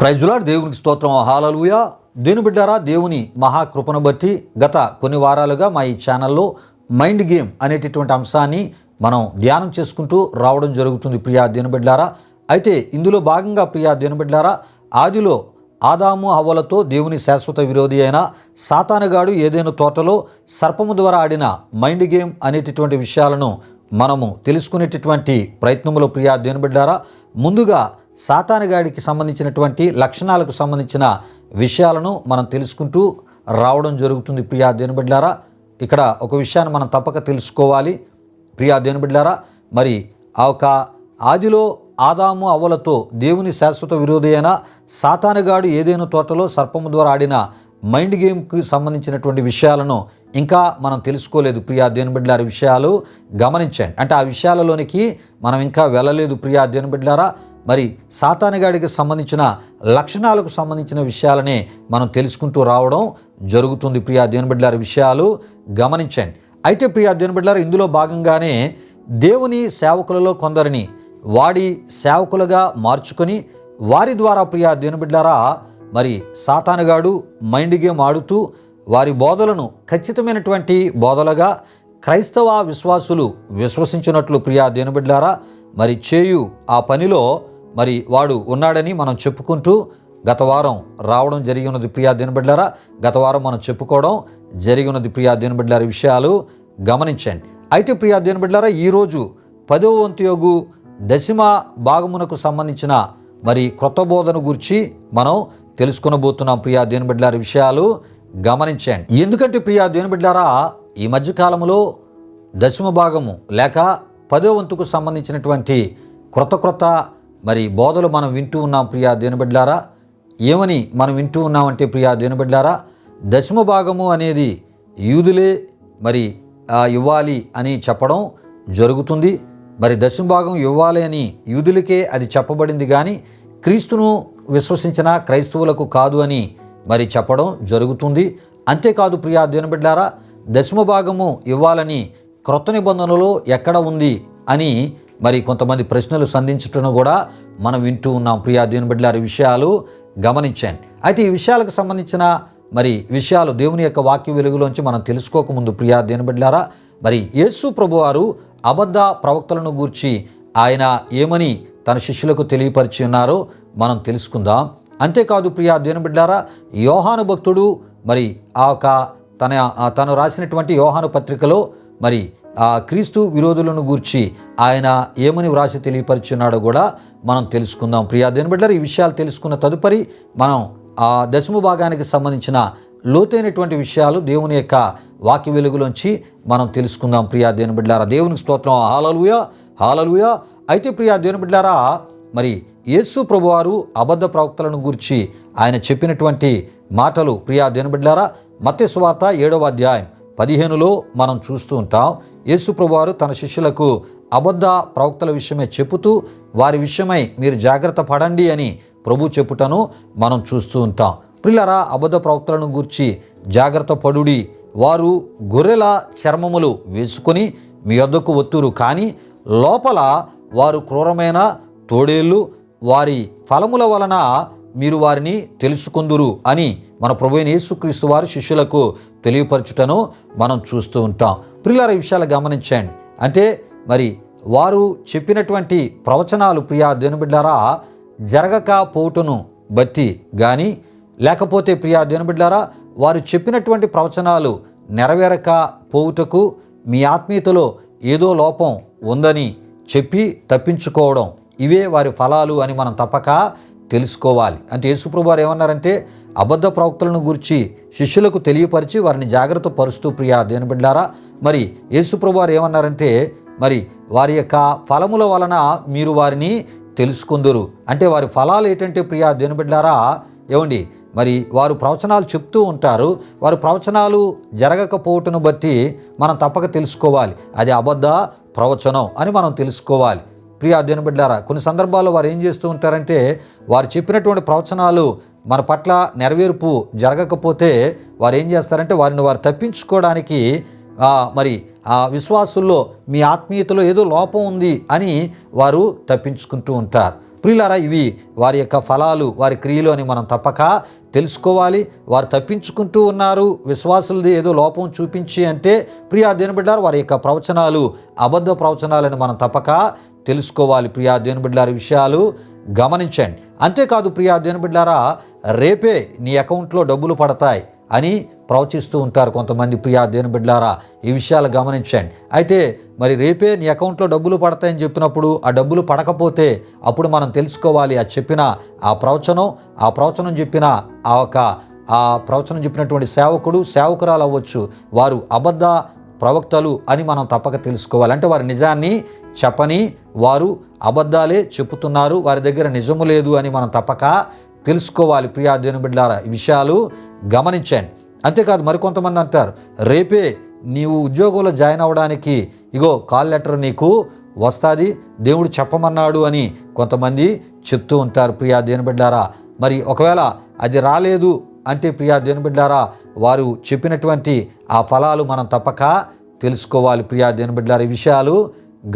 Praise lord. దేవునికి స్తోత్రం. హల్లెలూయా. దేని బిడ్డారా, దేవుని మహాకృపను బట్టి గత కొన్ని వారాలుగా మా ఈ ఛానల్లో మైండ్ గేమ్ అనేటటువంటి అంశాన్ని మనం ధ్యానం చేసుకుంటూ రావడం జరుగుతుంది ప్రియా దేని బిడ్డారా. అయితే ఇందులో భాగంగా ప్రియా దేని బిడ్డారా, ఆదిలో ఆదాము హవ్వలతో దేవుని శాశ్వత విరోధి అయిన సాతానుగాడు ఏదైనా తోటలో సర్పము ద్వారా ఆడిన మైండ్ గేమ్ అనేటటువంటి విషయాలను మనము తెలుసుకునేటటువంటి ప్రయత్నంలో ప్రియా దేని బిడ్డారా, ముందుగా సాతానుగాడికి సంబంధించినటువంటి లక్షణాలకు సంబంధించిన విషయాలను మనం తెలుసుకుంటూ రావడం జరుగుతుంది ప్రియా దేని బిడ్డారా. ఇక్కడ ఒక విషయాన్ని మనం తప్పక తెలుసుకోవాలి ప్రియా దేని బిడ్డారా. మరి ఆ ఒక ఆదిలో ఆదాము హవ్వలతో దేవుని శాశ్వత విరోధి అయిన సాతానుగాడు ఏదైనా తోటలో సర్పము ద్వారా ఆడిన మైండ్ గేమ్కి సంబంధించినటువంటి విషయాలను ఇంకా మనం తెలుసుకోలేదు ప్రియా దేని బిడ్డలారా. విషయాలు గమనించండి. అంటే ఆ విషయాలలోనికి మనం ఇంకా వెళ్ళలేదు ప్రియా దేని బిడ్డలారా. మరి సాతానుగాడికి సంబంధించిన లక్షణాలకు సంబంధించిన విషయాలనే మనం తెలుసుకుంటూ రావడం జరుగుతుంది ప్రియా దేని బిడ్డలారా. విషయాలు గమనించండి. అయితే ప్రియా దేని బిడ్డలారా, ఇందులో భాగంగానే దేవుని సేవకులలో కొందరిని వాడి సేవకులుగా మార్చుకొని వారి ద్వారా ప్రియా దేని బిడ్డలారా, మరి సాతానుగాడు మైండ్ గేమ్ ఆడుతూ వారి బోధలను ఖచ్చితమైనటువంటి బోధలుగా క్రైస్తవ విశ్వాసులు విశ్వసించినట్లు ప్రియా దేని బిడ్డలారా మరి చేయు ఆ పనిలో మరి వాడు ఉన్నాడని మనం చెప్పుకుంటూ గత వారం రావడం జరిగి ఉన్నది ప్రియా దేని బిడ్డలారా. గత వారం మనం చెప్పుకోవడం జరిగి ఉన్నది ప్రియా దేని బిడ్డలారా. విషయాలు గమనించండి. అయితే ప్రియా దేని బిడ్డలారా, ఈరోజు 10వ వంతు యొగు దశమ భాగమునకు సంబంధించిన మరి క్రొత్త బోధన గురించి మనం తెలుసుకొనబోతున్నాం ప్రియా దేని బిడ్డలారా. విషయాలు గమనించండి. ఎందుకంటే ప్రియా దేని బిడ్డలారా, ఈ మధ్యకాలంలో దశమ భాగము లేక 10వ వంతుకు సంబంధించినటువంటి క్రొత్త మరి బోధలు మనం వింటూ ఉన్నాం ప్రియా దేని బిడ్డలారా. ఏమని మనం వింటూ ఉన్నామంటే ప్రియా దేని బిడ్డలారా, దశమ భాగము అనేది యూదులే మరి ఇవ్వాలి అని చెప్పడం జరుగుతుంది. మరి దశమ భాగం ఇవ్వాలి అని యూదులకే అది చెప్పబడింది, కానీ క్రీస్తును విశ్వసించిన క్రైస్తవులకు కాదు అని మరి చెప్పడం జరుగుతుంది. అంతేకాదు ప్రియా దేని బిడ్డలారా, దశమ భాగము ఇవ్వాలని క్రొత్త నిబంధనలో ఎక్కడ ఉంది అని మరి కొంతమంది ప్రశ్నలు సంధించటం కూడా మనం వింటూ ఉన్నాం ప్రియా దేని బిడ్డలారా. విషయాలు గమనించండి. అయితే ఈ విషయాలకు సంబంధించిన మరి విషయాలు దేవుని యొక్క వాక్య వెలుగులోంచి మనం తెలుసుకోకముందు ప్రియా దేని బిడ్డలారా, మరి యేసు ప్రభువారు అబద్ధ ప్రవక్తలను గూర్చి ఆయన ఏమని తన శిష్యులకు తెలియపరిచి ఉన్నారో మనం తెలుసుకుందాం. అంతేకాదు ప్రియా దేని బిడ్డలారా, యోహాను భక్తుడు మరి తను రాసినటువంటి యోహాను పత్రికలో మరి క్రీస్తు విరోధులను గూర్చి ఆయన ఏమని వ్రాసి తెలియపరిచున్నాడో కూడా మనం తెలుసుకుందాం ప్రియా దేని బిడ్డలారా. ఈ విషయాలు తెలుసుకున్న తదుపరి మనం ఆ దశమ భాగానికి సంబంధించిన లోతైనటువంటి విషయాలు దేవుని యొక్క వాక్య వెలుగులోంచి మనం తెలుసుకుందాం ప్రియా దేని బిడ్డలారా. దేవునికి స్తోత్రం. హల్లెలూయా, హల్లెలూయా. అయితే ప్రియా దేని బిడ్డలారా, మరి యేసు ప్రభువారు అబద్ధ ప్రవక్తలను గూర్చి ఆయన చెప్పినటువంటి మాటలు ప్రియా దేని బిడ్డలారా, మత్తయి సువార్త 7వ అధ్యాయం 15లో మనం చూస్తూ ఉంటాం. యేసు ప్రభువారు తన శిష్యులకు అబద్ధ ప్రవక్తల విషయమే చెప్పుతూ వారి విషయమై మీరు జాగ్రత్త పడండి అని ప్రభు చెప్పుటను మనం చూస్తూ ఉంటాం. ప్రియులారా, అబద్ధ ప్రవక్తలను గూర్చి జాగ్రత్త పడుడి, వారు గొర్రెల చర్మములు వేసుకొని మీ యొద్దకు వత్తురు, కానీ లోపల వారు క్రూరమైన తోడేళ్ళు, వారి ఫలముల వలన మీరు వారిని తెలుసుకొందురు అని మన ప్రభువైన యేసుక్రీస్తు వారు శిష్యులకు తెలియపరచుటను మనం చూస్తూ ఉంటాం. ప్రియులారా, ఈ విషయాలు గమనించండి. అంటే మరి వారు చెప్పినటువంటి ప్రవచనాలు ప్రియా దేని బిడ్డలారా జరగకపోవుటను బట్టి కానీ, లేకపోతే ప్రియా దేని బిడ్డలారా వారు చెప్పినటువంటి ప్రవచనాలు నెరవేరక పోవుటకు మీ ఆత్మీయతలో ఏదో లోపం ఉందని చెప్పి తప్పించుకోవడం, ఇవే వారి ఫలాలు అని మనం తప్పక తెలుసుకోవాలి. అంటే యేసుప్రభు వారు ఏమన్నారంటే, అబద్ధ ప్రవక్తలను గురించి శిష్యులకు తెలియపరిచి వారిని జాగ్రత్త పరుస్తూ ప్రియా దేని బిడ్డలారా, మరి యేసుప్రభు వారు ఏమన్నారంటే, మరి వారి యొక్క ఫలముల వలన మీరు వారిని తెలుసుకుందురు. అంటే వారి ఫలాలు ఏంటంటే ప్రియా దేని బిడ్డలారా, ఏమండి, మరి వారు ప్రవచనాలు చెప్తూ ఉంటారు, వారు ప్రవచనాలు జరగకపోవటను బట్టి మనం తప్పక తెలుసుకోవాలి అది అబద్ధ ప్రవచనం అని మనం తెలుసుకోవాలి ప్రియా దేని బిడ్డలారా. కొన్ని సందర్భాల్లో వారు ఏం చేస్తూ ఉంటారంటే, వారు చెప్పినటువంటి ప్రవచనాలు మన పట్ల నెరవేర్పు జరగకపోతే వారు ఏం చేస్తారంటే వారిని వారు తప్పించుకోవడానికి మరి ఆ విశ్వాసుల్లో మీ ఆత్మీయతలో ఏదో లోపం ఉంది అని వారు తప్పించుకుంటూ ఉంటారు. ప్రియులారా, ఇవి వారి యొక్క ఫలాలు, వారి క్రియలు అని మనం తప్పక తెలుసుకోవాలి. వారు తప్పించుకుంటూ ఉన్నారు, విశ్వాసులది ఏదో లోపం చూపించి అంటే ప్రియా దేవుని బిడ్డలారా, వారి యొక్క ప్రవచనాలు అబద్ధ ప్రవచనాలని మనం తప్పక తెలుసుకోవాలి. ప్రియా దేవుని బిడ్డలారా, విషయాలు గమనించండి. అంతేకాదు ప్రియా దేవుని బిడ్డలారా, రేపే నీ అకౌంట్లో డబ్బులు పడతాయి అని ప్రవచిస్తూ ఉంటారు కొంతమంది. ప్రియా దేవుని బిడ్డలారా, ఈ విషయాలు గమనించండి. అయితే మరి రేపే నీ అకౌంట్లో డబ్బులు పడతాయని చెప్పినప్పుడు ఆ డబ్బులు పడకపోతే అప్పుడు మనం తెలుసుకోవాలి, ఆ చెప్పిన ఆ ప్రవచనం చెప్పిన ఆ ప్రవచనం చెప్పినటువంటి సేవకురాలు అవ్వచ్చు, వారు అబద్ధ ప్రవక్తలు అని మనం తప్పక తెలుసుకోవాలి. అంటే వారి నిజాన్ని చెప్పని వారు అబద్ధాలే చెప్పుతున్నారు, వారి దగ్గర నిజము లేదు అని మనం తప్పక తెలుసుకోవాలి. ప్రియా దేవుని బిడ్డలారా, ఈ విషయాలు గమనించండి. అంతేకాదు మరికొంతమంది అంటారు, రేపే నీవు ఉద్యోగంలో జాయిన్ అవ్వడానికి ఇగో కాల్ లెటర్ నీకు వస్తుంది, దేవుడు చెప్పమన్నాడు అని కొంతమంది చెప్తూ ఉంటారు. ప్రియా దేవుని బిడ్డలారా, మరి ఒకవేళ అది రాలేదు అంటే ప్రియా దేవుని బిడ్డలారా, వారు చెప్పినటువంటి ఆ ఫలాలు మనం తప్పక తెలుసుకోవాలి. ప్రియా దేవుని బిడ్డలారా, ఈ విషయాలు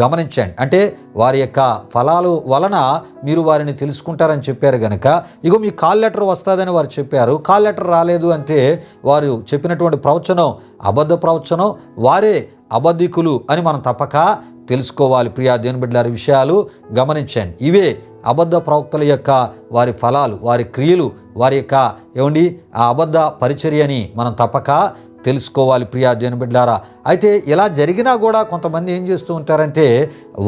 గమనించండి. అంటే వారి యొక్క ఫలాలు వలన మీరు వారిని తెలుసుకుంటారని చెప్పారు కనుక ఇగో మీ కాల్ లెటర్ వస్తుందని వారు చెప్పారు. కాల్ లెటర్ రాలేదు అంటే వారు చెప్పినటువంటి ప్రవచనం అబద్ధ ప్రవచనం, వారే అబద్ధికులు అని మనం తప్పక తెలుసుకోవాలి. ప్రియా దేవుని బిడ్డలారా, విషయాలు గమనించండి. ఇవే అబద్ధ ప్రవక్తల యొక్క వారి ఫలాలు, వారి క్రియలు, వారి యొక్క ఆ అబద్ధ పరిచర్యని మనం తప్పక తెలుసుకోవాలి. ప్రియా దేవుని బిడ్డలారా, అయితే ఇలా జరిగినా కూడా కొంతమంది ఏం చేస్తూ ఉంటారంటే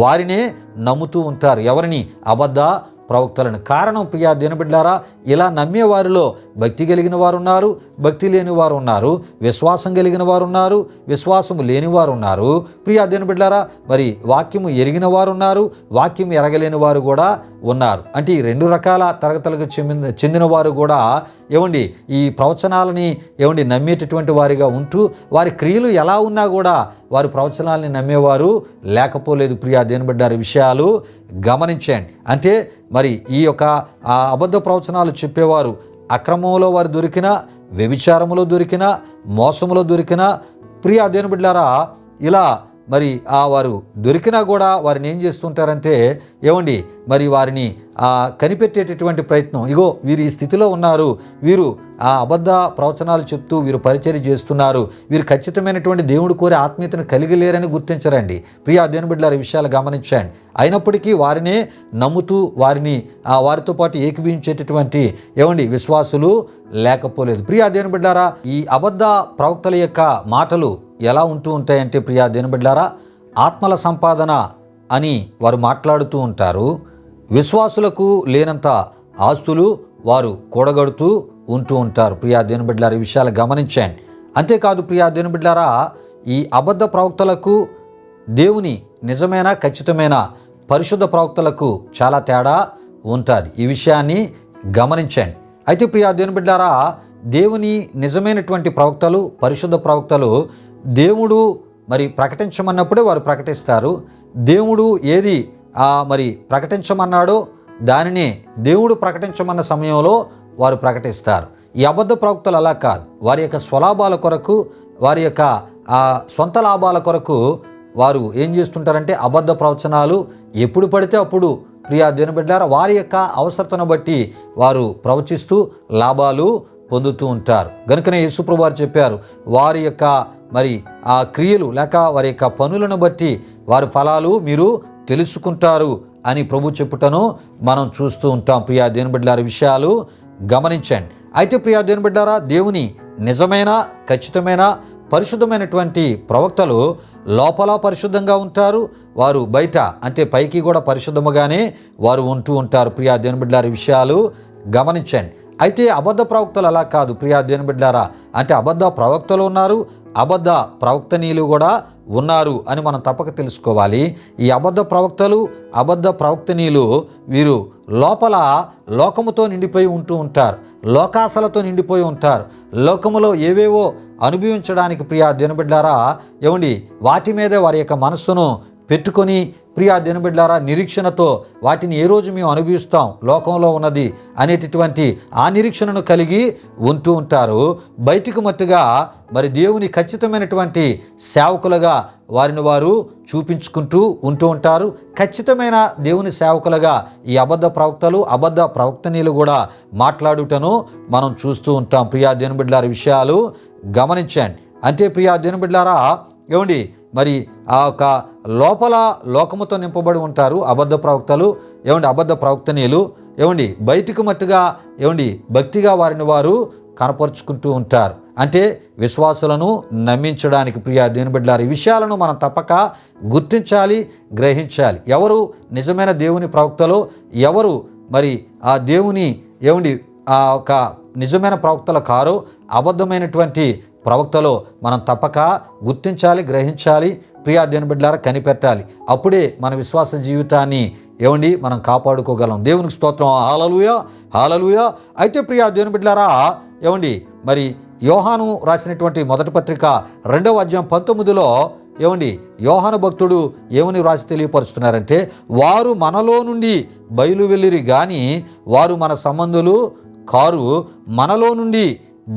వారినే నమ్ముతూ ఉంటారు. ఎవరిని? అబద్ధ ప్రవక్తలను. కారణం ప్రియా దేవుని బిడ్డలారా, ఇలా నమ్మే వారిలో భక్తి కలిగిన వారు ఉన్నారు, భక్తి లేని వారు ఉన్నారు, విశ్వాసం కలిగిన వారు ఉన్నారు, విశ్వాసం లేని వారు ఉన్నారు. ప్రియా దేవుని బిడ్డలారా, మరి వాక్యము ఎరిగిన వారు ఉన్నారు, వాక్యం ఎరగలేని వారు కూడా ఉన్నారు. అంటే ఈ రెండు రకాల తరగతులకు చెందిన వారు కూడా ఈ ప్రవచనాలని నమ్మేటటువంటి వారిగా ఉంటూ వారి క్రియలు ఎలా ఉన్నా కూడా వారి ప్రవచనాలని నమ్మేవారు లేకపోలేదు. ప్రియా దేవుని బిడ్డలారా, విషయాలు గమనించండి. అంటే మరి ఈ యొక్క అబద్ధ ప్రవచనాలు చెప్పేవారు అక్రమంలో వారు దొరికినా, వ్యభిచారములో దొరికినా, మోసములో దొరికినా, ప్రియా దేవుని బిడ్డలారా, ఇలా మరి వారు దొరికినా కూడా వారిని ఏం చేస్తుంటారంటే మరి వారిని కనిపెట్టేటటువంటి ప్రయత్నం, ఇగో వీరు ఈ స్థితిలో ఉన్నారు, వీరు అబద్ధ ప్రవచనాలు చెప్తూ వీరు పరిచర్య చేస్తున్నారు, వీరు ఖచ్చితమైనటువంటి దేవుడు కోరే ఆత్మీయతను కలిగి లేరని గుర్తించరండి. ప్రియా దేవుని బిడ్డలారా, విషయాలు గమనించండి. అయినప్పటికీ వారినే నమ్ముతూ వారితో పాటు ఏకీభవించేటటువంటి విశ్వాసులు లేకపోలేదు. ప్రియా దేవుని బిడ్డలారా, ఈ అబద్ధ ప్రవక్తల యొక్క మాటలు ఎలా ఉంటూ ఉంటాయంటే ప్రియా దేవుని బిడ్డలారా, ఆత్మల సంపాదన అని వారు మాట్లాడుతూ ఉంటారు. విశ్వాసులకు లేనంత ఆస్తులు వారు కూడగడుతూ ఉంటూ ఉంటారు. ప్రియా దేవుని బిడ్డలారా, ఈ విషయాలు గమనించండి. అంతేకాదు ప్రియా దేవుని బిడ్డలారా, ఈ అబద్ధ ప్రవక్తలకు దేవుని నిజమైన ఖచ్చితమైన పరిశుద్ధ ప్రవక్తలకు చాలా తేడా ఉంటుంది. ఈ విషయాన్ని గమనించండి. అయితే ప్రియా దేవుని బిడ్డలారా, దేవుని నిజమైనటువంటి ప్రవక్తలు, పరిశుద్ధ ప్రవక్తలు దేవుడు మరి ప్రకటించమన్నప్పుడే వారు ప్రకటిస్తారు. దేవుడు ఏది మరి ప్రకటించమన్నాడో దానినే దేవుడు ప్రకటించమన్న సమయంలో వారు ప్రకటిస్తారు. ఈ అబద్ధ ప్రవక్తలు అలా కాదు. వారి యొక్క స్వలాభాల కొరకు, వారి యొక్క సొంత లాభాల కొరకు వారు ఏం చేస్తుంటారంటే అబద్ధ ప్రవచనాలు ఎప్పుడు పడితే అప్పుడు ప్రియా దేవుని బిడ్డలారా, వారి యొక్క అవసరతను బట్టి వారు ప్రవచిస్తూ లాభాలు పొందుతూ ఉంటారు. గనుకనే యేసుప్రభువు వారు చెప్పారు, వారి యొక్క మరి క్రియలు లేక వారి యొక్క పనులను బట్టి వారి ఫలాలు మీరు తెలుసుకుంటారు అని ప్రభు చెప్పుటను మనం చూస్తూ ఉంటాం. ప్రియా దేవుని బిడ్డలారా, విషయాలు గమనించండి. అయితే ప్రియా దేవుని బిడ్డలారా, దేవుని నిజమైన ఖచ్చితమైన పరిశుద్ధమైనటువంటి ప్రవక్తలు లోపల పరిశుద్ధంగా ఉంటారు, వారు బయట అంటే పైకి కూడా పరిశుద్ధముగానే వారు ఉంటూ ఉంటారు. ప్రియా దేవుని బిడ్డలారా, విషయాలు గమనించండి. అయితే అబద్ధ ప్రవక్తలు అలా కాదు. ప్రియా దేవుని బిడ్డలారా, అంటే అబద్ధ ప్రవక్తలు ఉన్నారు, అబద్ధ ప్రవక్తనీయులు కూడా ఉన్నారు అని మనం తప్పక తెలుసుకోవాలి. ఈ అబద్ధ ప్రవక్తలు, అబద్ధ ప్రవక్తనీయులు వీరు లోపల లోకముతో నిండిపోయి ఉంటూ ఉంటారు, లోకాశలతో నిండిపోయి ఉంటారు. లోకములో ఏవేవో అనుభవించడానికి ప్రియా దేవుని బిడ్డలారా వాటి మీదే వారి యొక్క మనస్సును పెట్టుకొని ప్రియా దినబిడ్లారా నిరీక్షణతో వాటిని ఏ రోజు మేము అనుభవిస్తాం, లోకంలో ఉన్నది అనేటటువంటి ఆ నిరీక్షణను కలిగి ఉంటూ ఉంటారు. బయటికి మట్టుగా మరి దేవుని ఖచ్చితమైనటువంటి సేవకులుగా వారిని వారు చూపించుకుంటూ ఉంటూ ఉంటారు. ఖచ్చితమైన దేవుని సేవకులుగా ఈ అబద్ధ ప్రవక్తలు, అబద్ధ ప్రవక్తనీయులు కూడా మాట్లాడుటను మనం చూస్తూ ఉంటాం. ప్రియా దినబిడ్లారా విషయాలు గమనించండి. అంటే ప్రియా దినబిడ్లారా ఏమండి, మరి ఆ యొక్క లోపల లోకముతో నింపబడి ఉంటారు అబద్ధ ప్రవక్తలు, ఏమండి అబద్ధ ప్రవక్తనీయులు. ఏమండి బయటికి మట్టుగా ఏమండి భక్తిగా వారిని వారు కనపరుచుకుంటూ ఉంటారు. అంటే విశ్వాసులను నమ్మించడానికి. ప్రియా దేవుని బిడ్డలారా ఈ విషయాలను మనం తప్పక గుర్తించాలి, గ్రహించాలి. ఎవరు నిజమైన దేవుని ప్రవక్తలో, ఎవరు మరి ఆ దేవుని ఏమండి ఆ ఒక నిజమైన ప్రవక్తలు కారో, అబద్ధమైనటువంటి ప్రవక్తలో మనం తప్పక గుర్తించాలి, గ్రహించాలి. ప్రియా దేవుని బిడ్డలారా కనిపెట్టాలి. అప్పుడే మన విశ్వాస జీవితాన్ని ఏమండి మనం కాపాడుకోగలం. దేవునికి స్తోత్రం. హల్లెలూయా, హల్లెలూయా. అయితే ప్రియా దేవుని బిడ్డలారా ఏమండి మరి యోహాను రాసినటువంటి మొదటి పత్రిక 2వ అధ్యాయం 19లో ఏమండి యోహాను భక్తుడు ఏమని వ్రాసి తెలియపరుస్తున్నారంటే, వారు మనలో నుండి బయలు వెళ్ళిరి గాని వారు మన సంబంధులు కారు, మనలో నుండి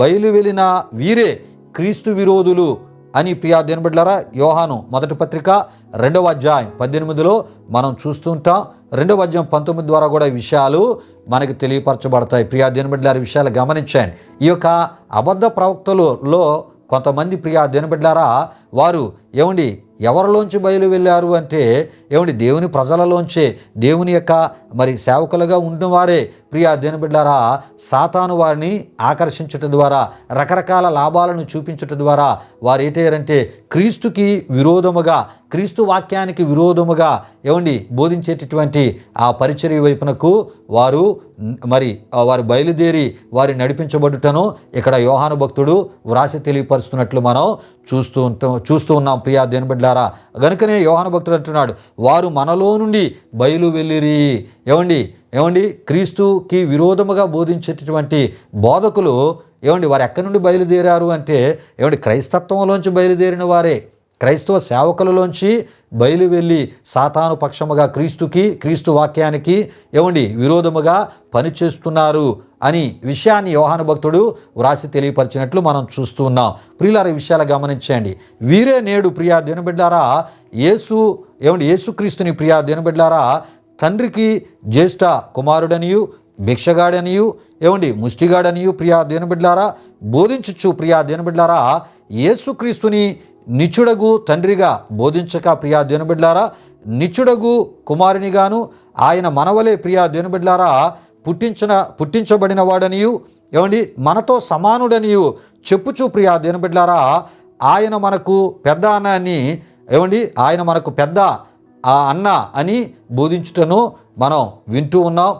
బయలు వెళ్ళిన వీరే క్రీస్తు విరోధులు అని ప్రియా దేవుని బిడ్డలారా యోహాను మొదటి పత్రిక 2వ అధ్యాయం 18లో మనం చూస్తుంటాం. 2వ అధ్యాయం 19 ద్వారా కూడా ఈ విషయాలు మనకు తెలియపరచబడతాయి. ప్రియా దేవుని బిడ్డలారా విషయాలు గమనించండి. ఈ యొక్క అబద్ధ ప్రవక్తలలో కొంతమంది ప్రియా దేవుని బిడ్డలారా వారు ఏమండి ఎవరిలోంచి బయలు వెళ్ళారు అంటే ఏమండి దేవుని ప్రజలలోంచే, దేవుని యొక్క మరి సేవకులుగా ఉన్నవారే ప్రియా దేవుని బిడ్డలారా సాతాను వారిని ఆకర్షించటం ద్వారా, రకరకాల లాభాలను చూపించటం ద్వారా వారు ఏంటంటే క్రీస్తుకి విరోధముగా, క్రీస్తు వాక్యానికి విరోధముగా ఏమండి బోధించేటటువంటి ఆ పరిచర్య వైపునకు వారు బయలుదేరి వారి నడిపించబడుటను ఇక్కడ యోహాను భక్తుడు వ్రాసి తెలియపరుస్తున్నట్లు మనం చూస్తూ ఉన్నాం. ప్రియా దేవుని బిడ్డలారా గనుకనే యోహాను భక్తుడు అంటున్నాడు, వారు మనలో నుండి బయలు వెళ్ళిరి. ఏమండి క్రీస్తుకి విరోధముగా బోధించేటటువంటి బోధకులు ఏమండి వారు ఎక్కడి నుండి బయలుదేరారు అంటే ఏమండి క్రైస్తత్వంలోంచి బయలుదేరిన వారే. క్రైస్తవ సేవకులలోంచి బయలు వెళ్ళి సాతాను పక్షముగా క్రీస్తు వాక్యానికి ఏమండి విరోధముగా పనిచేస్తున్నారు అని విషయాన్ని యోహాను భక్తుడు వ్రాసి తెలియపరిచినట్లు మనం చూస్తూ ఉన్నాం. ప్రియులారా ఈ విషయాలు గమనించండి. వీరే నేడు ప్రియా దేవుని బిడ్డలారా యేసుక్రీస్తుని ప్రియా దేవుని బిడ్డలారా తండ్రికి జ్యేష్ఠ కుమారుడనియు, భిక్షగాడనియు, ముష్టిగాడనియు ప్రియా దేవుని బిడ్డలారా బోధించుచు ప్రియా దేవుని బిడ్డలారా యేసుక్రీస్తుని నిచుడగు తండ్రిగా బోధించక ప్రియా దేవుని బిడ్డలారా నిచుడగు కుమారునిగాను, ఆయన మనవలే ప్రియా దేవుని బిడ్డలారా పుట్టించబడిన వాడనియు మనతో సమానుడనియు చెప్పుచు ప్రియా దేవుని బిడ్డలారా ఆయన మనకు పెద్ద అన్న అని ఆయన మనకు పెద్ద అన్న అని బోధించుటను మనం వింటూ ఉన్నాం.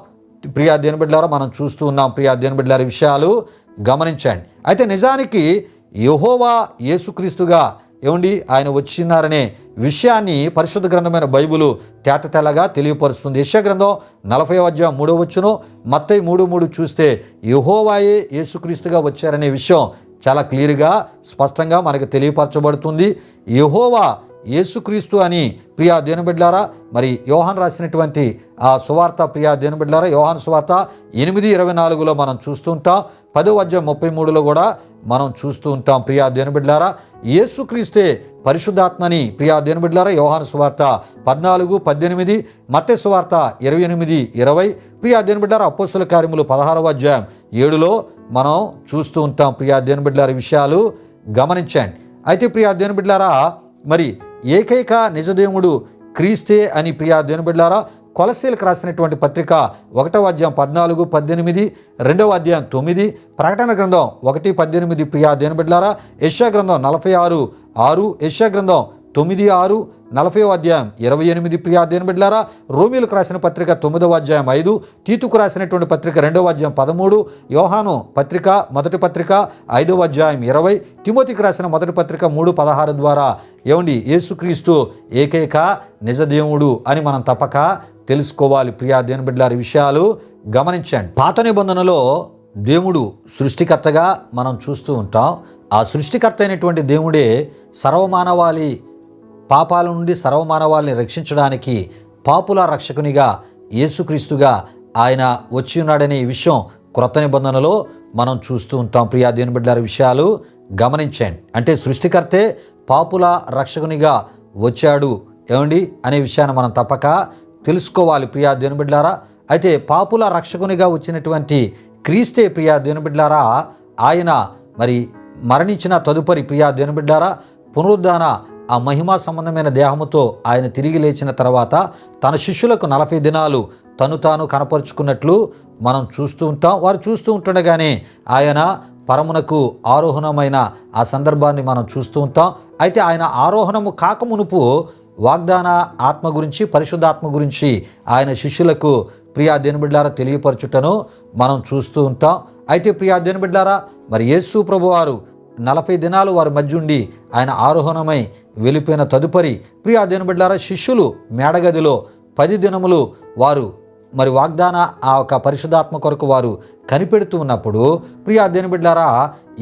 ప్రియా దేవుని బిడ్డలారా మనం చూస్తూ ఉన్నాం. ప్రియా దేవుని బిడ్డలారా విషయాలు గమనించండి. అయితే నిజానికి యెహోవా యేసుక్రీస్తుగా ఆయన వచ్చినారనే విషయాన్ని పరిశుద్ధ గ్రంథమైన బైబిలు తేటతెల్లగా తెలియపరుస్తుంది. యెషయా గ్రంథం 40వ అధ్యాయం 3వ వచనం, మత్తయి 3:3 చూస్తే యెహోవాయే యేసుక్రీస్తుగా వచ్చారనే విషయం చాలా క్లియర్గా స్పష్టంగా మనకు తెలియపరచబడుతుంది. యెహోవా యేసుక్రీస్తు అని ప్రియా దేవుని బిడ్డలారా మరి యోహాను రాసినటువంటి ఆ సువార్త ప్రియా దేవుని బిడ్డలారా యోహాను సువార్త 8:24లో మనం చూస్తుంటాం. 10వ అధ్యాయం 33లో కూడా మనం చూస్తూ ఉంటాం. ప్రియా దేవుని బిడ్డలారా యేసుక్రీస్తే పరిశుద్ధాత్మని ప్రియా దేవుని బిడ్డలారా యోహాను సువార్త 14:18, మత్తయి సువార్త 28:20, ప్రియా దేవుని బిడ్డలారా అపోస్తలుల కార్యములు 16వ అధ్యాయం 7లో మనం చూస్తూ ఉంటాం. ప్రియా దేవుని బిడ్డలారా విషయాలు గమనించండి. అయితే ప్రియా దేవుని బిడ్డలారా మరి ఏకైక నిజదేవుడు క్రీస్తే అని ప్రియా దేవుని బిడ్డలారా కొలస్సీలకు రాసినటువంటి పత్రిక 1వ అధ్యాయం 14-18, 2వ అధ్యాయం 9, ప్రకటన గ్రంథం 1:18 ప్రియా దేవుని బిడ్డలారా యెషయా గ్రంథం 46:6, యెషయా గ్రంథం 9:6, 40వ అధ్యాయం 28 ప్రియా దేవుని బిడ్డలారా రోమీయులకు రాసిన పత్రిక 9వ అధ్యాయం 5, తీతుకు రాసినటువంటి పత్రిక 2వ అధ్యాయం 13, యోహాను పత్రిక మొదటి పత్రిక 5వ అధ్యాయం 20, తిమోతికి రాసిన మొదటి పత్రిక 3:16 ద్వారా యేసుక్రీస్తు ఏకైక నిజదేవుడు అని మనం తప్పక తెలుసుకోవాలి. ప్రియా దేవుని బిడ్డలారా విషయాలు గమనించండి. పాత నిబంధనలో దేవుడు సృష్టికర్తగా మనం చూస్తూ ఉంటాం. ఆ సృష్టికర్త అయినటువంటి దేవుడే సర్వమానవాళి పాపాల నుండి సర్వమానవాళిని రక్షించడానికి పాపుల రక్షకునిగా యేసుక్రీస్తుగా ఆయన వచ్చి ఉన్నాడనే ఈ విషయం క్రొత్త నిబంధనలో మనం చూస్తూ ఉంటాం. ప్రియా దేవుని బిడ్డలారా, విషయాలు గమనించండి. అంటే సృష్టికర్తే పాపుల రక్షకునిగా వచ్చాడు ఏమండి అనే విషయాన్ని మనం తప్పక తెలుసుకోవాలి ప్రియా దేవుని బిడ్డలారా. అయితే పాపుల రక్షకునిగా వచ్చినటువంటి క్రీస్తే ప్రియా దేవుని బిడ్డలారా, ఆయన మరి మరణించిన తదుపరి ప్రియా దేవుని బిడ్డలారా పునరుద్ధాన ఆ మహిమా సంబంధమైన దేహముతో ఆయన తిరిగి లేచిన తర్వాత తన శిష్యులకు 40 దినాలు తను తాను కనపరుచుకున్నట్లు మనం చూస్తూ ఉంటాం. వారు చూస్తూ ఉంటుండగానే ఆయన పరమునకు ఆరోహణమైన ఆ సందర్భాన్ని మనం చూస్తూ ఉంటాం. అయితే ఆయన ఆరోహణము కాకమునుపు వాగ్దాన ఆత్మ గురించి, పరిశుద్ధాత్మ గురించి ఆయన శిష్యులకు ప్రియా దేవుని బిడ్డలారా తెలియపరచుటను మనం చూస్తూ ఉంటాం. అయితే ప్రియా దేవుని బిడ్డలారా, మరి యేసు ప్రభువారు 40 దినాలు వారి మధ్య ఉండి ఆయన ఆరోహణమై వెళ్ళిపోయిన తదుపరి ప్రియా దేవుని బిడ్డలారా శిష్యులు మేడగదిలో 10 దినములు వారు మరి వాగ్దాన ఆ యొక్క పరిశుద్ధాత్మ కొరకు వారు కనిపెడుతూ ఉన్నప్పుడు ప్రియా దేవుని బిడ్డలారా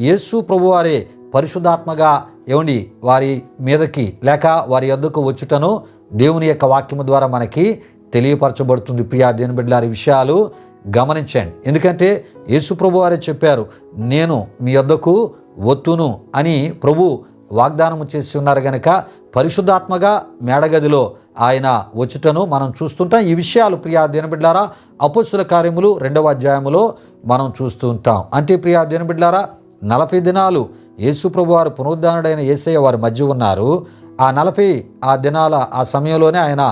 యేసు ప్రభువారే పరిశుద్ధాత్మగా ఏమండి వారి మీదకి లేక వారి యొద్దకు వచ్చుటను దేవుని యొక్క వాక్యము ద్వారా మనకి తెలియపరచబడుతుంది. ప్రియా దేవుని బిడ్డలారా, విషయాలు గమనించండి. ఎందుకంటే యేసు ప్రభువారే చెప్పారు, నేను మీ యొద్దకు వత్తును అని ప్రభు వాగ్దానము చేసి ఉన్నారు కనుక పరిశుద్ధాత్మగా మేడగదిలో ఆయన వచ్చుటను మనం చూస్తుంటాం. ఈ విషయాలు ప్రియా దేవుని బిడ్డలారా అపొస్తలుల కార్యములు 2వ అధ్యాయములో మనం చూస్తూ ఉంటాం. అంటే ప్రియా దేవుని బిడ్డలారా 40 దినాలు యేసు ప్రభువారు పునరుద్ధానుడైన యేసయ్య వారి మధ్య ఉన్నారు. ఆ 40 దినాల ఆ సమయంలోనే ఆయన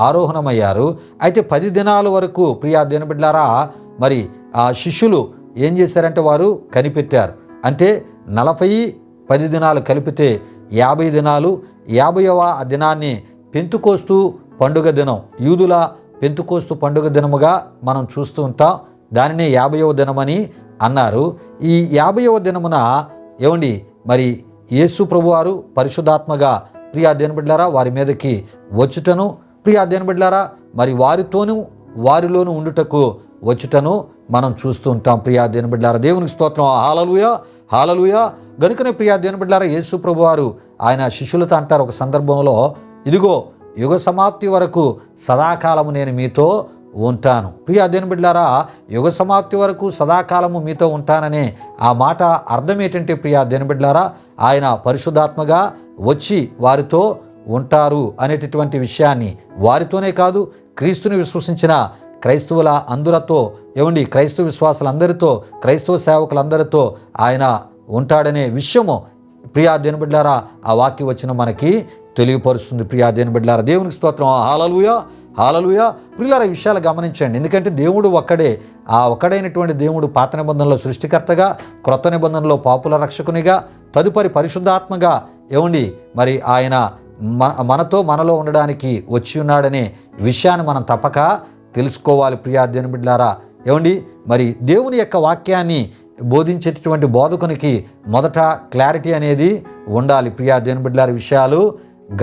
ఆరోహణమయ్యారు. అయితే 10 దినాల వరకు ప్రియా దేవుని బిడ్డలారా మరి ఆ శిష్యులు ఏం చేశారంటే వారు కనిపెట్టారు. అంటే 40 దినాలు కలిపితే 50 దినాలు. 50వ దినాన్ని పెంతుకోస్తు పండుగ దినం, యూదుల పెంతుకోస్తు పండుగ దినముగా మనం చూస్తూ ఉంటాం. దానినే 50వ దినమని అన్నారు. ఈ 50వ దినమున ఏమండి మరి యేసు ప్రభువారు పరిశుద్ధాత్మగా ప్రియా దేవుని బిడ్డలారా వారి మీదకి వచ్చుటను, ప్రియా దేవుని బిడ్డలారా మరి వారితోనూ వారిలోనూ ఉండుటకు వచ్చుటను మనం చూస్తూ ఉంటాం. ప్రియా దేవుని బిడ్డలారా దేవునికి స్తోత్రం. హల్లెలూయా, హల్లెలూయా. గనుకనే ప్రియా దేవుని బిడ్డలారా యేసు ప్రభువారు ఆయన శిష్యులతో అంటారు ఒక సందర్భంలో, ఇదిగో యుగ సమాప్తి వరకు సదాకాలము నేను మీతో ఉంటాను. ప్రియా దేవుని బిడ్డలారా యుగ సమాప్తి వరకు సదాకాలము మీతో ఉంటాననే ఆ మాట అర్థం ఏంటంటే ప్రియా దేవుని బిడ్డలారా ఆయన పరిశుద్ధాత్మగా వచ్చి వారితో ఉంటారు అనేటటువంటి విషయాన్ని వారితోనే కాదు క్రీస్తుని విశ్వసించిన క్రైస్తవుల అందరితో ఏమండి క్రైస్తవ విశ్వాసులందరితో క్రైస్తవ సేవకులందరితో ఆయన ఉంటాడనే విషయము ప్రియా దేవుని బిడ్డలారా ఆ వాక్య వచనం మనకి తెలియపరుస్తుంది. ప్రియా దేవుని బిడ్డలారా దేవునికి స్తోత్రం. హల్లెలూయా, హల్లెలూయా. ప్రియులారా విషయాలు గమనించండి. ఎందుకంటే దేవుడు ఒక్కడే. ఆ ఒక్కడైనటువంటి దేవుడు పాత నిబంధనలో సృష్టికర్తగా, క్రొత్త నిబంధనలో పాపుల రక్షకునిగా, తదుపరి పరిశుద్ధాత్మగా ఏమండి మరి ఆయన మనలో ఉండడానికి వచ్చి ఉన్నాడనే విషయాన్ని మనం తప్పక తెలుసుకోవాలి. ప్రియా దేవుని బిడ్డలారా ఏమండి మరి దేవుని యొక్క వాక్యాన్ని బోధించేటటువంటి బోధకునికి మొదట క్లారిటీ అనేది ఉండాలి. ప్రియా దేవుని బిడ్డలారా విషయాలు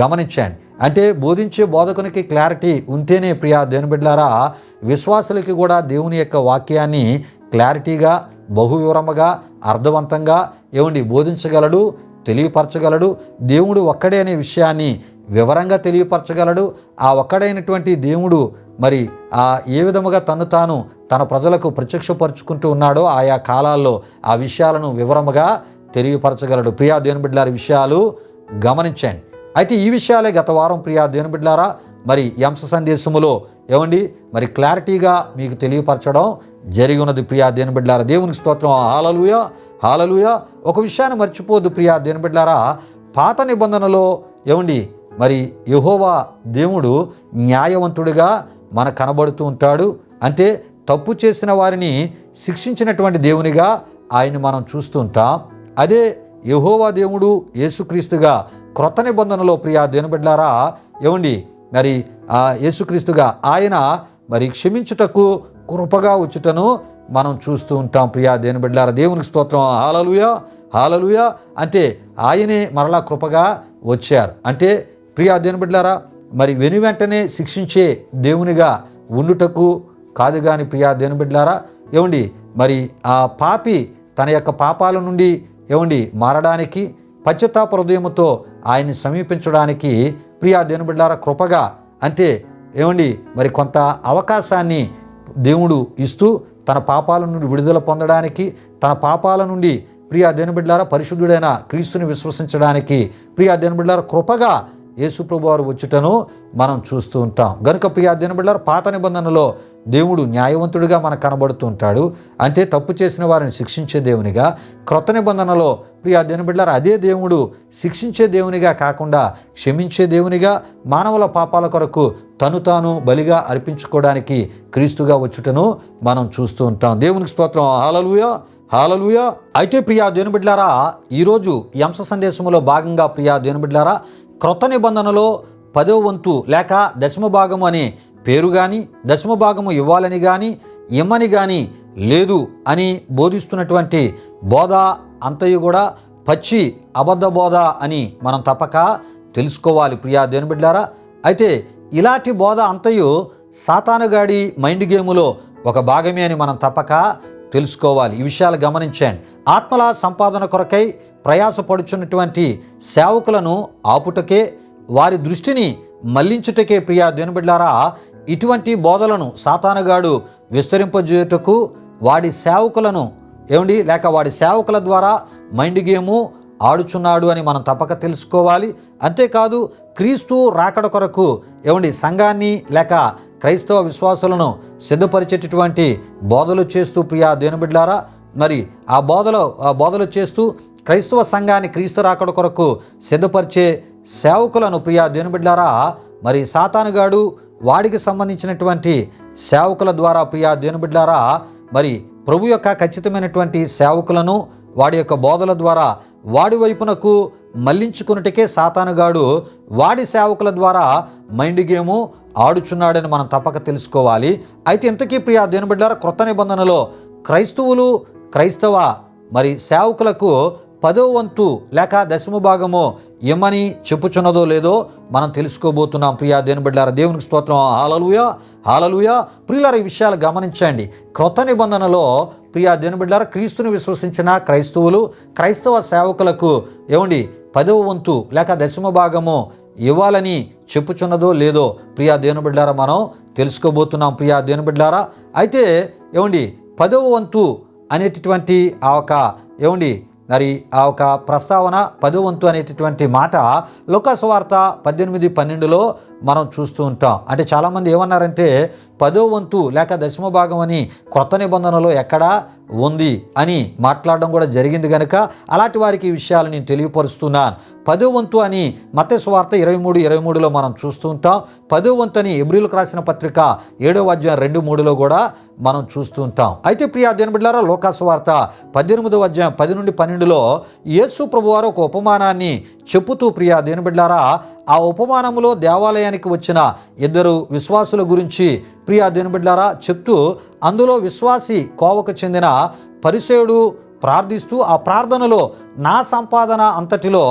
గమనించండి. అంటే బోధించే బోధకునికి క్లారిటీ ఉంటేనే ప్రియా దేవుని బిడ్డలారా విశ్వాసులకి కూడా దేవుని యొక్క వాక్యాన్ని క్లారిటీగా బహువివరముగా అర్థవంతంగా ఏమండి బోధించగలడు, తెలియపరచగలడు. దేవుడు ఒక్కడే అనే విషయాన్ని వివరంగా తెలియపరచగలడు. ఆ ఒక్కడైనటువంటి దేవుడు మరి ఏ విధముగా తన ప్రజలకు ప్రత్యక్షపరుచుకుంటూ ఉన్నాడో ఆయా కాలాల్లో ఆ విషయాలను వివరముగా తెలియపరచగలడు. ప్రియా దేవుని బిడ్డలారా విషయాలు గమనించండి. అయితే ఈ విషయాలే గత వారం ప్రియా దేవుని బిడ్డలారా మరి అంశ సందేశములో ఏమండి మరి క్లారిటీగా మీకు తెలియపరచడం జరిగి ఉన్నది. ప్రియా దేవుని బిడ్డలారా దేవునికి స్తోత్రం. హల్లెలూయా, హల్లెలూయా. ఒక విషయాన్ని మర్చిపోద్దు ప్రియా దేవుని బిడ్డలారా పాత నిబంధనలో ఏమండి మరి యెహోవా దేవుడు న్యాయవంతుడిగా మనకు కనబడుతూ ఉంటాడు. అంటే తప్పు చేసిన వారిని శిక్షించినటువంటి దేవునిగా ఆయన మనం చూస్తూ ఉంటాం. అదే యెహోవా దేవుడు యేసుక్రీస్తుగా క్రొత్త నిబంధనలో ప్రియా దేవుని బిడ్డలారా ఏమండి మరి యేసుక్రీస్తుగా ఆయన మరి క్షమించుటకు కృపగా వచ్చుటను మనం చూస్తూ ఉంటాం. ప్రియా దేవుని బిడ్డలారా దేవునికి స్తోత్రం. హల్లెలూయా, హల్లెలూయా. అంటే ఆయనే మరలా కృపగా వచ్చారు. అంటే ప్రియా దేవుని బిడ్డలారా మరి వెనువెంటనే శిక్షించే దేవునిగా ఉండుటకు కాదు కానీ ప్రియా దేవుని బిడ్డలారా ఏమండి మరి ఆ పాపి తన యొక్క పాపాల నుండి ఏమండి మారడానికి పశ్చాత్తాప హృదయముతో ఆయన్ని సమీపించడానికి ప్రియా దేవుని బిడ్డలారా కృపగా అంటే మరి కొంత అవకాశాన్ని దేవుడు ఇస్తూ తన పాపాల నుండి విడుదల పొందడానికి, తన పాపాల నుండి ప్రియా దేవుని బిడ్డలారా పరిశుద్ధుడైన క్రీస్తుని విశ్వసించడానికి ప్రియా దేవుని బిడ్డలారా కృపగా యేసు ప్రభువు వారు వచ్చుటను మనం చూస్తూ ఉంటాం. గనుక ప్రియా దేవుని బిడ్డలారా పాత నిబంధనలో దేవుడు న్యాయవంతుడిగా మనకు కనబడుతూ ఉంటాడు, అంటే తప్పు చేసిన వారిని శిక్షించే దేవునిగా. క్రొత్త నిబంధనలో ప్రియా దేవుని బిడ్డలారా అదే దేవుడు శిక్షించే దేవునిగా కాకుండా క్షమించే దేవునిగా, మానవుల పాపాల కొరకు తను తాను బలిగా అర్పించుకోవడానికి క్రీస్తుగా వచ్చుటను మనం చూస్తూ ఉంటాం. దేవునికి స్తోత్రం. హల్లెలూయా, హల్లెలూయా. అయితే ప్రియా దేవుని బిడ్డలారా ఈరోజు ఈ అంశ సందేశంలో భాగంగా ప్రియా దేవుని బిడ్డలారా క్రొత్త నిబంధనలో 10వ వంతు లేక దశమ భాగము అనే పేరు కానీ, దశమ భాగము ఇవ్వాలని కానీ ఇమ్మని కానీ లేదు అని బోధిస్తున్నటువంటి బోధ అంతయు కూడా పచ్చి అబద్ధ బోధ అని మనం తప్పక తెలుసుకోవాలి ప్రియా దేవుని బిడ్డలారా. అయితే ఇలాంటి బోధ అంతయు సాతానుగాడి మైండ్ గేములో ఒక భాగమే అని మనం తప్పక తెలుసుకోవాలి. ఈ విషయాలు గమనించండి. ఆత్మల సంపాదన కొరకై ప్రయాసపడుచున్నటువంటి సేవకులను ఆపుటకే, వారి దృష్టిని మళ్లించుటకే ప్రియా దేవుని బిడ్డలారా ఇటువంటి బోధలను సాతానుగాడు విస్తరింపజేయుటకు వాడి సేవకులను లేక వాడి సేవకుల ద్వారా మైండ్ గేము ఆడుచున్నాడు అని మనం తప్పక తెలుసుకోవాలి. అంతేకాదు క్రీస్తు రాకడ కొరకు సంఘాన్ని లేక క్రైస్తవ విశ్వాసులను సిద్ధపరిచేటటువంటి బోధలు చేస్తూ ప్రియా దేవుని బిడ్డలారా మరి ఆ బోధలు చేస్తూ క్రైస్తవ సంఘాన్ని క్రీస్తు రాకడ కొరకు సిద్ధపరిచే సేవకులను ప్రియా దేవుని బిడ్డలారా మరి సాతానుగాడు వాడికి సంబంధించినటువంటి సేవకుల ద్వారా ప్రియా దేవుని బిడ్డలారా మరి ప్రభు యొక్క ఖచ్చితమైనటువంటి సేవకులను వాడి యొక్క బోధల ద్వారా వాడి వైపునకు మళ్లించుకున్నట్టుకే సాతానుగాడు వాడి సేవకుల ద్వారా మైండ్ గేము ఆడుచున్నాడని మనం తప్పక తెలుసుకోవాలి. అయితే ఇంతకీ ప్రియా దేవుని బిడ్డలారా క్రొత్త నిబంధనలో క్రైస్తవ మరి సేవకులకు 10వ వంతు లేక దశమ భాగము ఇమ్మని చెప్పుచున్నదో లేదో మనం తెలుసుకోబోతున్నాం ప్రియా దేవుని బిడ్డలారా. దేవునికి స్తోత్రం. హల్లెలూయా, హల్లెలూయా. ప్రియులారా ఈ విషయాలు గమనించండి. క్రొత్త నిబంధనలో ప్రియా దేవుని బిడ్డలారా క్రీస్తుని విశ్వసించిన క్రైస్తవ సేవకులకు 10వ వంతు లేక దశమ భాగము ఇవ్వాలని చెప్పుచున్నదో లేదో ప్రియా దేవుని బిడ్డలారా మనం తెలుసుకోబోతున్నాం ప్రియా దేవుని బిడ్డలారా. అయితే 10వ వంతు అనేటటువంటి మరి ఆ ఒక ప్రస్తావన 10వ వంతు అనేటటువంటి మాట లూకా సువార్త 18:12లో మనం చూస్తూ ఉంటాం. అంటే చాలామంది ఏమన్నారంటే 10వ వంతు లేక దశమ భాగం అని క్రొత్త నిబంధనలో ఎక్కడా ఉంది అని మాట్లాడడం కూడా జరిగింది కనుక అలాంటి వారికి ఈ విషయాలు నేను తెలియపరుస్తున్నాను. 10వ వంతు అని మత్తయి సువార్త 23:23లో మనం చూస్తూ ఉంటాం. 10వ వంతు అని హెబ్రీయులకు రాసిన పత్రిక 7వ అధ్యాయం 2-3లో కూడా మనం చూస్తూ ఉంటాం. అయితే ప్రియా దేవుని బిడ్డలారా లూకా సువార్త 18వ అధ్యాయం 10-12లో యేసు ప్రభువారు ఒక ఉపమానాన్ని చెప్పుతూ ప్రియా దేవుని బిడ్డలారా ఆ ఉపమానములో దేవాలయానికి వచ్చిన 2 విశ్వాసుల గురించి ప్రియా దేవుని బిడ్డలారా చెప్తూ అందులో విశ్వాసి కోవకు చెందిన పరిసయ్యుడు ప్రార్థిస్తూ ఆ ప్రార్థనలో నా సంపాదన అంతటిలో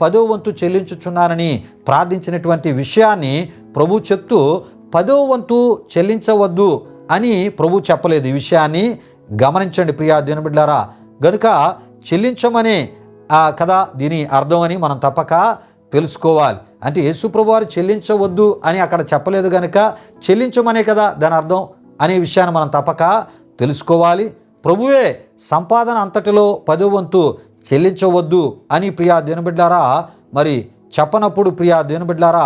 10వ వంతు చెల్లించుచున్నానని ప్రార్థించినటువంటి విషయాన్ని ప్రభు చెప్తూ 10వ వంతు చెల్లించవద్దు అని ప్రభు చెప్పలేదు. ఈ విషయాన్ని గమనించండి ప్రియా దేవుని బిడ్డలారా. గనుక చెల్లించమనే కదా దీని అర్థం అని మనం తప్పక తెలుసుకోవాలి. అంటే యేసు ప్రభు వారు చెల్లించవద్దు అని అక్కడ చెప్పలేదు కనుక చెల్లించమనే కదా దాని అర్థం అనే విషయాన్ని మనం తప్పక తెలుసుకోవాలి. ప్రభువే సంపాదన అంతటిలో 10వ వంతు చెల్లించవద్దు అని ప్రియా దేవుని బిడ్డలారా మరి చెప్పనప్పుడు ప్రియా దేవుని బిడ్డలారా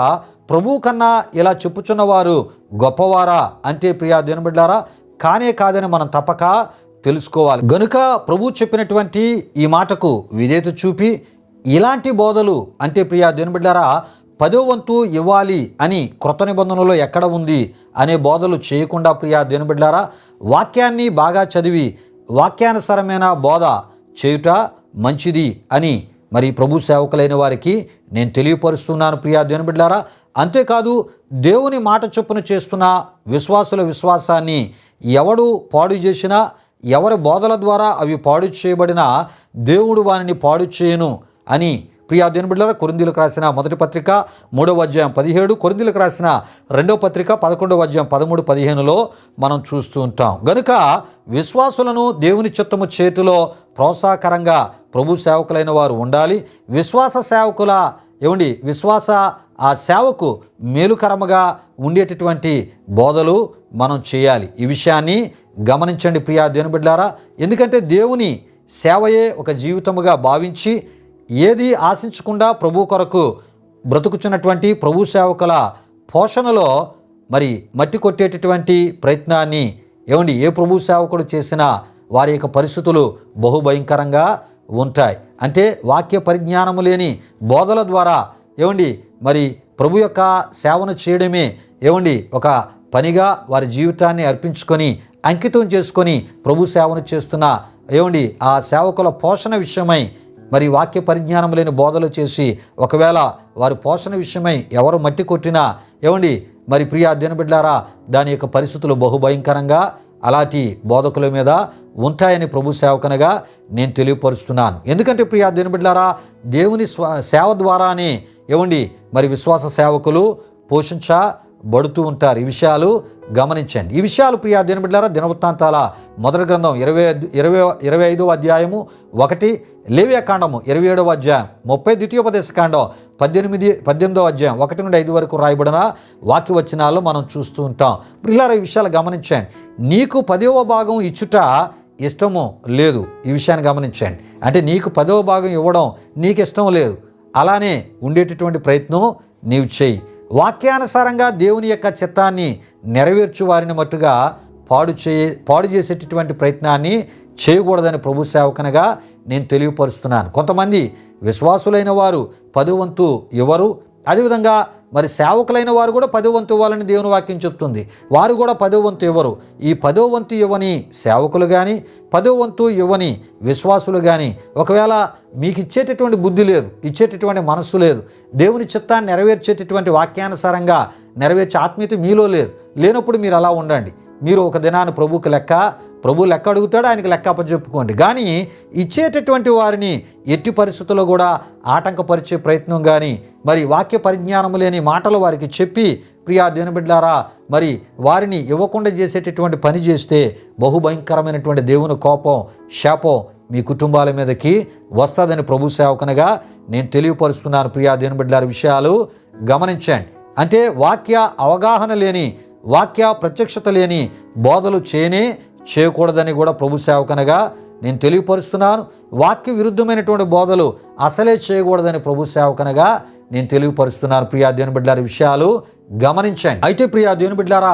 ప్రభు కన్నా ఇలా చెప్పుచున్నవారు గొప్పవారా అంటే ప్రియా దేవుని బిడ్డలారా కాదని మనం తప్పక తెలుసుకోవాలి. గనుక ప్రభు చెప్పినటువంటి ఈ మాటకు విధేయత చూపి ఇలాంటి బోధలు అంటే ప్రియా దేవుని బిడ్డలారా 10వ వంతు ఇవ్వాలి అని క్రొత్త నిబంధనలో ఎక్కడ ఉంది అనే బోధలు చేయకుండా ప్రియా దేవుని బిడ్డలారా వాక్యాన్ని బాగా చదివి వాక్యానుసారమైన బోధ చేయుట మంచిది అని మరి ప్రభు సేవకులైన వారికి నేను తెలియపరుస్తున్నాను ప్రియా దేవుని బిడ్డలారా. అంతేకాదు దేవుని మాట చొప్పున చేస్తున్న విశ్వాసుల విశ్వాసాన్ని ఎవడు పాడు చేసినా ఎవరి బోధల ద్వారా అవి పాడు చేయబడినా దేవుడు వారిని పాడు చేయను అని ప్రియా దేవుని బిడ్డలారా కొరింథీయులకు రాసిన మొదటి పత్రిక 3వ అధ్యాయం 17, కొరింథీయులకు రాసిన 2వ పత్రిక 11వ అధ్యాయం 13-15లో మనం చూస్తూ ఉంటాం. గనుక విశ్వాసులను దేవుని చిత్తము చేతిలో ప్రోత్సాహకరంగా ప్రభు సేవకులైన వారు ఉండాలి. విశ్వాస సేవకుల విశ్వాస ఆ సేవకు మేలుకరముగా ఉండేటటువంటి బోధలు మనం చేయాలి. ఈ విషయాన్ని గమనించండి ప్రియా దేవుని బిడ్డలారా. ఎందుకంటే దేవుని సేవయే ఒక జీవితముగా భావించి ఏది ఆశించకుండా ప్రభు కొరకు బ్రతుకుచున్నటువంటి ప్రభు సేవకుల పోషణలో మరి మట్టి కొట్టేటటువంటి ప్రయత్నాన్ని ఏ ప్రభు సేవకుడు చేసినా వారి యొక్క పరిస్థితులు బహుభయంకరంగా ఉంటాయి. అంటే వాక్య పరిజ్ఞానము లేని బోధల ద్వారా మరి ప్రభు యొక్క సేవను చేయడమే ఒక పనిగా వారి జీవితాన్ని అర్పించుకొని అంకితం చేసుకొని ప్రభు సేవను చేస్తున్న ఆ సేవకుల పోషణ విషయమై మరి వాక్య పరిజ్ఞానం లేని బోధలు చేసి ఒకవేళ వారి పోషణ విషయమై ఎవరు మట్టి కొట్టినా మరి ప్రియా దేవుని బిడ్డలారా దాని యొక్క పరిస్థితులు బహుభయంకరంగా అలాంటి బోధకుల మీద ఉంటాయని ప్రభు సేవకనగా నేను తెలియపరుస్తున్నాను. ఎందుకంటే ప్రియా దేవుని బిడ్డలారా దేవుని సేవ ద్వారానే మరి విశ్వాస సేవకులు పోషించబడుతూ ఉంటారు. ఈ విషయాలు గమనించండి. ఈ విషయాలు ప్రియా దేవుని బిడ్డలారా దినవృత్తాంతాల మొదటి గ్రంథం 25వ అధ్యాయము 1, లేవియాకాండము 27వ అధ్యాయం 30, ద్వితీయోపదేశకాండం 18వ అధ్యాయం 1 నుండి 5 వరకు రాయబడిన వాక్య వచనాలు మనం చూస్తూ ఉంటాం. పిల్లలు ఈ విషయాలు గమనించండి. నీకు 10వ భాగం ఇచ్చుట ఇష్టము లేదు. ఈ విషయాన్ని గమనించండి. అంటే నీకు 10వ భాగం ఇవ్వడం నీకు ఇష్టం లేదు. అలానే ఉండేటటువంటి ప్రయత్నం నీవు చేయి. వాక్యానుసారంగా దేవుని యొక్క చిత్తాన్ని నెరవేర్చు వారిని మట్టుగా పాడు చేసేటటువంటి ప్రయత్నాన్ని చేయకూడదని ప్రభు సేవకనగా నేను తెలియపరుస్తున్నాను. కొంతమంది విశ్వాసులైన వారు 10వ వంతు ఇవ్వరు. అదేవిధంగా మరి సేవకులైన వారు కూడా 10వ వంతు ఇవ్వాలని దేవుని వాక్యం చెప్తుంది. వారు కూడా 10వ వంతు ఇవ్వరు. ఈ 10వ వంతు ఇవ్వని సేవకులు కానీ 10వ వంతు ఇవ్వని విశ్వాసులు కానీ ఒకవేళ మీకు ఇచ్చేటటువంటి బుద్ధి లేదు, ఇచ్చేటటువంటి మనస్సు లేదు, దేవుని చిత్తాన్ని నెరవేర్చేటటువంటి వాక్యానుసారంగా నెరవేర్చే ఆత్మీయత మీలో లేనప్పుడు మీరు అలా ఉండండి. మీరు ఒక దినాన్ని ప్రభు లెక్క అడుగుతాడు, ఆయనకి లెక్క అప్పచెప్పుకోండి. కానీ ఇచ్చేటటువంటి వారిని ఎట్టి పరిస్థితుల్లో కూడా ఆటంకపరిచే ప్రయత్నం కానీ మరి వాక్య పరిజ్ఞానం లేని మాటలు వారికి చెప్పి ప్రియా దేవుని బిడ్డలారా మరి వారిని ఇవ్వకుండా చేసేటటువంటి పని చేస్తే బహుభయంకరమైనటువంటి దేవుని కోపం, శాపం మీ కుటుంబాల మీదకి వస్తుందని ప్రభు సేవకనగా నేను తెలియపరుస్తున్నాను. ప్రియా దేవుని బిడ్డలారా విషయాలు గమనించండి. అంటే వాక్య అవగాహన లేని, వాక్య ప్రత్యక్షత లేని బోధలు చేయకూడదని కూడా ప్రభు సేవకనగా నేను తెలియపరుస్తున్నాను. వాక్య విరుద్ధమైనటువంటి బోధలు అసలే చేయకూడదని ప్రభు సేవకనగా నేను తెలియపరుస్తున్నాను. ప్రియా దేవుని బిడ్డలారా విషయాలు గమనించండి. అయితే ప్రియా దేవుని బిడ్డలారా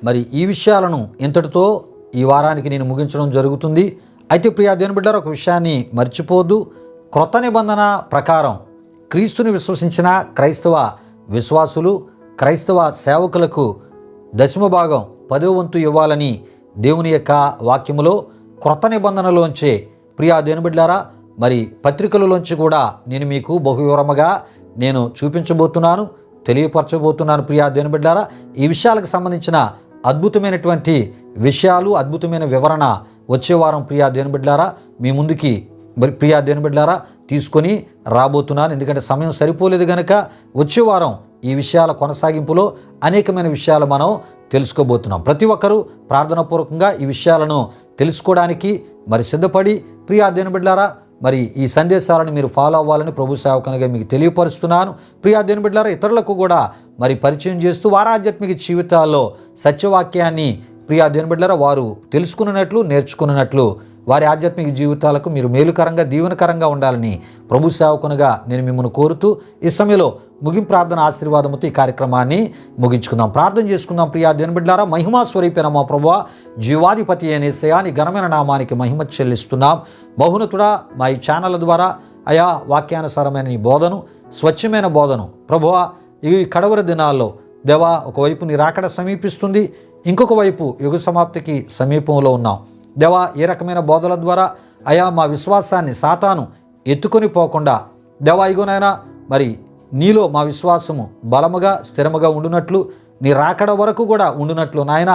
మరి ఈ విషయాలను ఇంతటితో ఈ వారానికి నేను ముగించడం జరుగుతుంది. అయితే ప్రియా దేవుని బిడ్డలారా ఒక విషయాన్ని మర్చిపోవద్దు. క్రొత్త నిబంధన ప్రకారం క్రీస్తుని విశ్వసించిన క్రైస్తవ విశ్వాసులు, క్రైస్తవ సేవకులకు 10వ భాగం 10వ వంతు ఇవ్వాలని దేవుని యొక్క వాక్యములో క్రొత్త నిబంధనలోంచే ప్రియా దేవుని బిడ్డలారా మరి పత్రికలలోంచి కూడా నేను మీకు బహువివరముగా నేను చూపించబోతున్నాను, తెలియపరచబోతున్నాను. ప్రియా దేవుని బిడ్డలారా ఈ విషయాలకు సంబంధించిన అద్భుతమైనటువంటి విషయాలు, అద్భుతమైన వివరణ వచ్చే వారం ప్రియా దేవుని బిడ్డలారా మీ ముందుకి ప్రియా దేవుని బిడ్డలారా తీసుకొని రాబోతున్నాను. ఎందుకంటే సమయం సరిపోలేదు కనుక వచ్చే వారం ఈ విషయాల కొనసాగింపులో అనేకమైన విషయాలు మనం తెలుసుకోబోతున్నాం. ప్రతి ఒక్కరూ ప్రార్థనాపూర్వకంగా ఈ విషయాలను తెలుసుకోవడానికి మరి సిద్ధపడి ప్రియా దేవుని బిడ్డలారా మరి ఈ సందేశాలను మీరు ఫాలో అవ్వాలని ప్రభు సేవకునిగా మీకు తెలియపరుస్తున్నాను. ప్రియా దేవుని బిడ్డలారా ఇతరులకు కూడా మరి పరిచయం చేస్తూ వారి ఆధ్యాత్మిక జీవితాల్లో సత్యవాక్యాన్ని ప్రియా దేవుని బిడ్డలారా వారు తెలుసుకున్నట్లు, నేర్చుకున్నట్లు వారి ఆధ్యాత్మిక జీవితాలకు మీరు మేలుకరంగా, దీవెనకరంగా ఉండాలని ప్రభు సేవకునిగా నేను మిమ్మల్ని కోరుతూ ఈ సమయంలో ముగింపు ప్రార్థన ఆశీర్వాదముతో ఈ కార్యక్రమాన్ని ముగించుకుందాం. ప్రార్థన చేసుకుందాం. ప్రియా దేవుని బిడ్డలారా మహిమా స్వరూపైన మా ప్రభువా, జీవాధిపతి అయిన యేసయ్యా నీ ఘనమైన నామానికి మహిమ చెల్లిస్తున్నాం. మహోన్నతుడా మా ఈ ఛానల్ ద్వారా అయా వాక్యానుసారమైన నీ బోధను, స్వచ్ఛమైన బోధను ప్రభువా ఈ కడవరి దినాల్లో దేవా ఒకవైపు నీ రాకడ సమీపిస్తుంది, ఇంకొక వైపు యుగ సమాప్తికి సమీపంలో ఉన్నాం. దేవా ఏ రకమైన బోధల ద్వారా అయా మా విశ్వాసాన్ని సాతాను ఎత్తుకొని పోకుండా దేవా ఇగోనైనా మరి నీలో మా విశ్వాసము బలముగా, స్థిరముగా ఉండునట్లు, నీ రాకడ వరకు కూడా ఉండునట్లు నాయన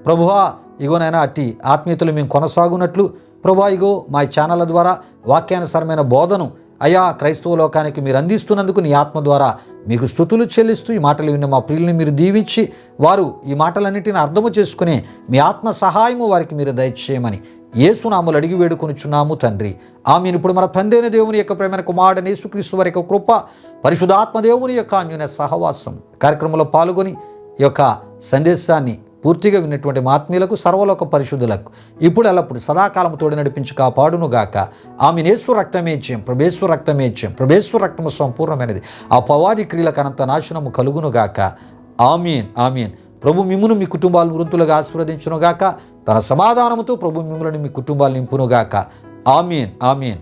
ప్రభువా ఇగోనైనా అట్టి ఆత్మీయతలు మేము కొనసాగునట్లు ప్రభువా ఇగో మా ఛానళ్ళ ద్వారా వాక్యానుసారమైన బోధను అయా క్రైస్తవ లోకానికి మీరు అందిస్తున్నందుకు నీ ఆత్మ ద్వారా మీకు స్తుతులు చెల్లిస్తూ ఈ మాటలు విన్న మా ప్రియుల్ని మీరు దీవించి వారు ఈ మాటలన్నిటిని అర్థము చేసుకుని మీ ఆత్మ సహాయము వారికి మీరు దయచేయమని యేసునామములో అడిగి వేడుకొనుచున్నాము తండ్రి. ఆమేన్. ఇప్పుడు మన తండ్రి అయిన దేవుని యొక్క ప్రేమైన కుమారుడైన యేసుక్రీస్తు వారి యొక్క కృప, పరిశుద్ధాత్మ దేవుని యొక్క అన్యోన్య సహవాసం, కార్యక్రమంలో పాల్గొని ఈ యొక్క సందేశాన్ని పూర్తిగా విన్నటువంటి ఆత్మీయులకు, సర్వలోక పరిశుద్ధులకు ఇప్పుడు ఎల్లప్పుడు సదాకాలం తోడు నడిపించి కాపాడునుగాక. ఆమె యేసు రక్తమే జయం, ప్రభేశ్వర రక్తమే జయం, ప్రభేశ్వర రక్తము సంపూర్ణమైనది. ఆ అపవాది క్రియలకు అనంత నాశనము కలుగునుగాక. ఆమీన్, ఆమీన్. ప్రభు మిమ్మును మీ కుటుంబాలను వృద్ధులుగా ఆశీర్వదించునుగాక. తన సమాధానముతో ప్రభు మిమ్ములను మీ కుటుంబాలు నింపునుగాక. ఆమీన్, ఆమీన్.